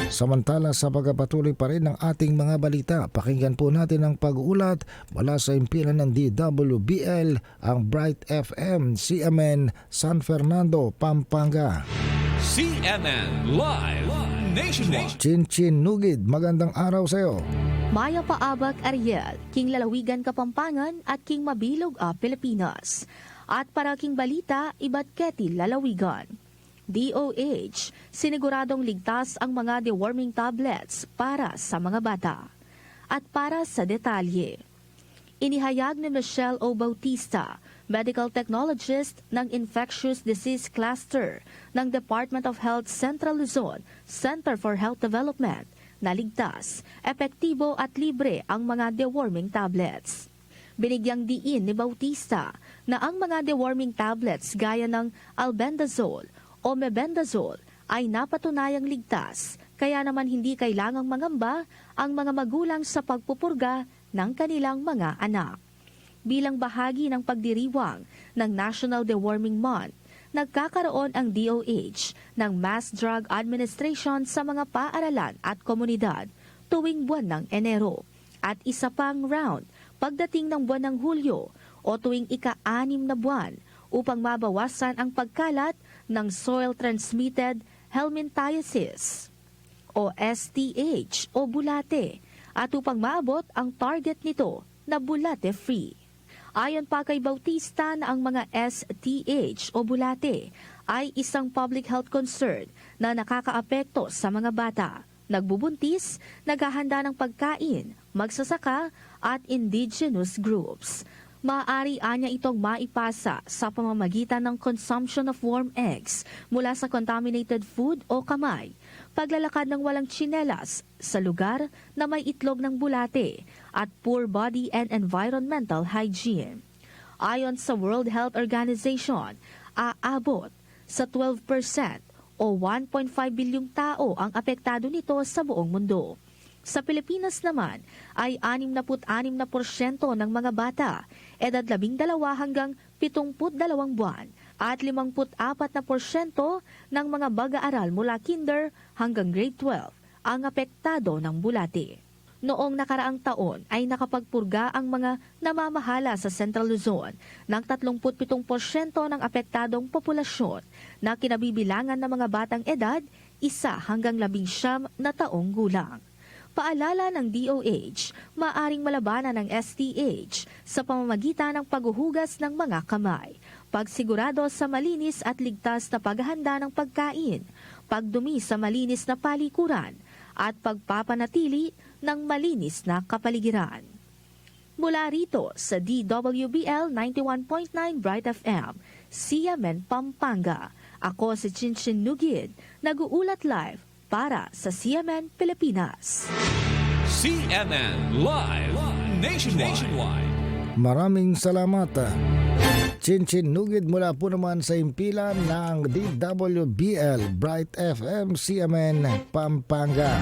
Samantala sa pagpapatuloy pa rin ng ating mga balita, pakinggan po natin ang pag-uulat mula sa impilan ng DWBL, ang Bright FM, CMN, San Fernando, Pampanga. CMN Live Nationwide. Chinchin Nugid, magandang araw sa iyo. Maya Paabak Ariel, King Lalawigan Kapampangan at King Mabilog Pilipinas. At para King Balita, Ibat Keti Lalawigan. DOH, siniguradong ligtas ang mga deworming tablets para sa mga bata. At para sa detalye, inihayag ni Michelle O. Bautista, medical technologist ng Infectious Disease Cluster ng Department of Health Central Luzon, Center for Health Development, na ligtas, epektibo at libre ang mga deworming tablets. Binigyang diin ni Bautista na ang mga deworming tablets gaya ng albendazole o mebendazole ay napatunayang ligtas, kaya naman hindi kailangang mangamba ang mga magulang sa pagpupurga ng kanilang mga anak. Bilang bahagi ng pagdiriwang ng National Deworming Month, nagkakaroon ang DOH ng Mass Drug Administration sa mga paaralan at komunidad tuwing buwan ng Enero at isa pang round pagdating ng buwan ng Hulyo o tuwing ika-6 na buwan upang mabawasan ang pagkalat ng soil-transmitted helminthiasis o STH o bulate at upang maabot ang target nito na bulate-free. Ayon pa kay Bautista na ang mga STH o bulate ay isang public health concern na nakakaapekto sa mga bata, nagbubuntis, naghahanda ng pagkain, magsasaka at indigenous groups. Maaari anya itong maipasa sa pamamagitan ng consumption of warm eggs mula sa contaminated food o kamay, paglalakad ng walang tsinelas sa lugar na may itlog ng bulate, at poor body and environmental hygiene. Ayon sa World Health Organization, aabot sa 12% o 1.5 bilyong tao ang apektado nito sa buong mundo. Sa Pilipinas naman ay 66% ng mga bata, edad 12 hanggang 72 buwan, at 54% ng mga mag-aaral mula kinder hanggang grade 12 ang apektado ng bulate. Noong nakaraang taon ay nakapagpurga ang mga namamahala sa Central Luzon ng 37% ng apektadong populasyon na kinabibilangan ng mga batang edad 1 hanggang 11 na taong gulang. Paalala ng DOH, maaring malabanan ng STH sa pamamagitan ng paghuhugas ng mga kamay, pagsigurado sa malinis at ligtas na paghahanda ng pagkain, pagdumi sa malinis na palikuran, at pagpapanatili ng malinis na kapaligiran. Mula rito sa DWBL 91.9 Bright FM, CMN Pampanga, ako si Chinchin Nugid, nag-uulat live para sa CMN Pilipinas. CMN Live Nationwide. Maraming salamat. Chinchin Nugid mula po naman sa impilan ng DWBL, Bright FM, CMN, Pampanga.